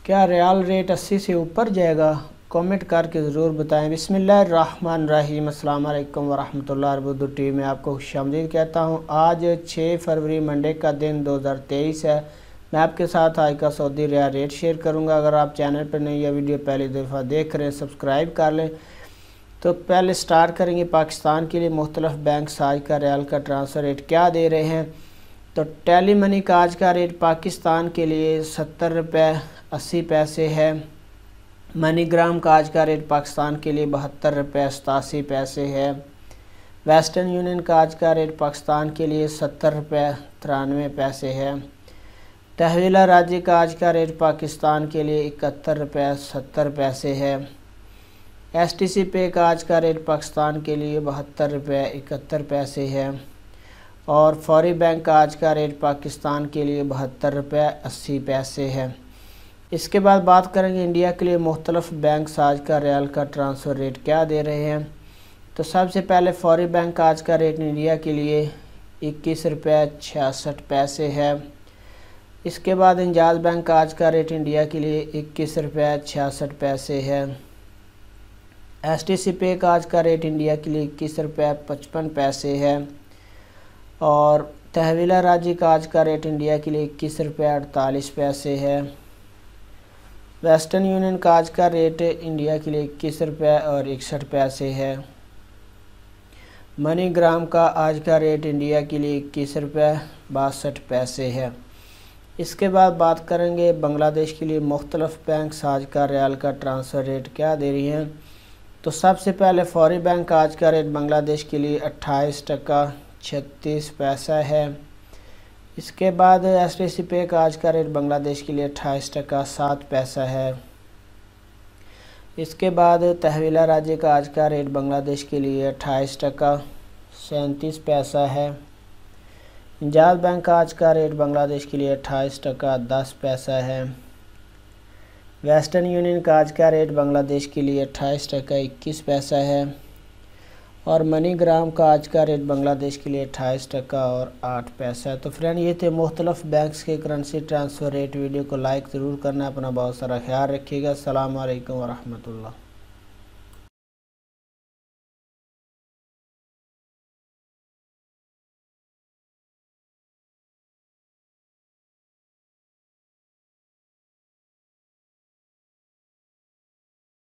क्या रियाल रेट 80 से ऊपर जाएगा? कमेंट करके ज़रूर बताएं। बिस्मिल्लाहिर्रहमानिर्रहीम, अस्सलाम वालेकुम वरहमतुल्लाहि वबरकातुहू टीम में आपको खुशामदीद कहता हूं। आज 6 फरवरी मंडे का दिन 2023 है। मैं आपके साथ आज का सऊदी रियाल रेट शेयर करूंगा। अगर आप चैनल पर नई या वीडियो पहली दफ़ा देख रहे हैं, सब्सक्राइब कर लें। तो पहले स्टार्ट करेंगे पाकिस्तान के लिए। मुख्तलिफ बैंक आज का रियाल का ट्रांसफ़र रेट क्या दे रहे हैं। तो टेली मनी का आज का रेट पाकिस्तान के लिए 70 रुपये 80 पैसे है। मनीग्राम का आज का रेट पाकिस्तान के लिए 72 रुपये 87 पैसे है। वेस्टर्न यूनियन का आज का रेट पाकिस्तान के लिए 70 रुपये 93 पैसे है। तहवीला राजी का आज का रेट पाकिस्तान के लिए 71 रुपये 70 पैसे है। STC पे का आज का रेट पाकिस्तान के लिए 72 रुपये 71 पैसे है। और फौरी बैंक का आज का रेट पाकिस्तान के लिए 72 रुपये 80 पैसे है। इसके बाद बात करेंगे इंडिया के लिए मुख्तलिफ बैंक आज का रियाल का ट्रांसफ़र रेट क्या दे रहे हैं। तो सबसे पहले फौरी बैंक का आज का रेट इंडिया के लिए 21 रुपये 66 पैसे है। इसके बाद इंजाज बैंक का आज का रेट इंडिया के लिए 21 रुपये 66 पैसे है। STC पे का आज का रेट इंडिया के लिए 21 रुपये 55 पैसे है। और तहवीला राजी का आज का रेट इंडिया के लिए 21 रुपये 48 पैसे है। वेस्टर्न यूनियन का आज का रेट इंडिया के लिए 21 रुपये और 61 पैसे है। मनीग्राम का आज का रेट इंडिया के लिए 21 रुपये 62 पैसे है। इसके बाद बात करेंगे बांग्लादेश के लिए मुख्तलिफ बैंक आज का रियाल का ट्रांसफ़र रेट क्या दे रही हैं। तो सबसे पहले फौरी बैंक का आज का रेट बांग्लादेश के लिए 28 टका 36 पैसा है। इसके बाद STC पे का आज का रेट बांग्लादेश के लिए 28 टका 7 पैसा है। इसके बाद तहवीला राजी का आज का रेट बांग्लादेश के लिए 28 टका 37 पैसा है। इंजाज बैंक का आज का रेट बांग्लादेश के लिए 28 टका 10 पैसा है। वेस्टर्न यूनियन का आज का रेट बांग्लादेश के लिए 28 टका 21 पैसा है। और मनीग्राम का आज का रेट बांग्लादेश के लिए 28 टका और 8 पैसा है। तो फ्रेंड, ये थे मुख्तलिफ बैंक्स के करेंसी ट्रांसफ़र रेट। वीडियो को लाइक ज़रूर करना, अपना बहुत सारा ख्याल रखिएगा। अस्सलाम वालेकुम वरहमतुल्लाह।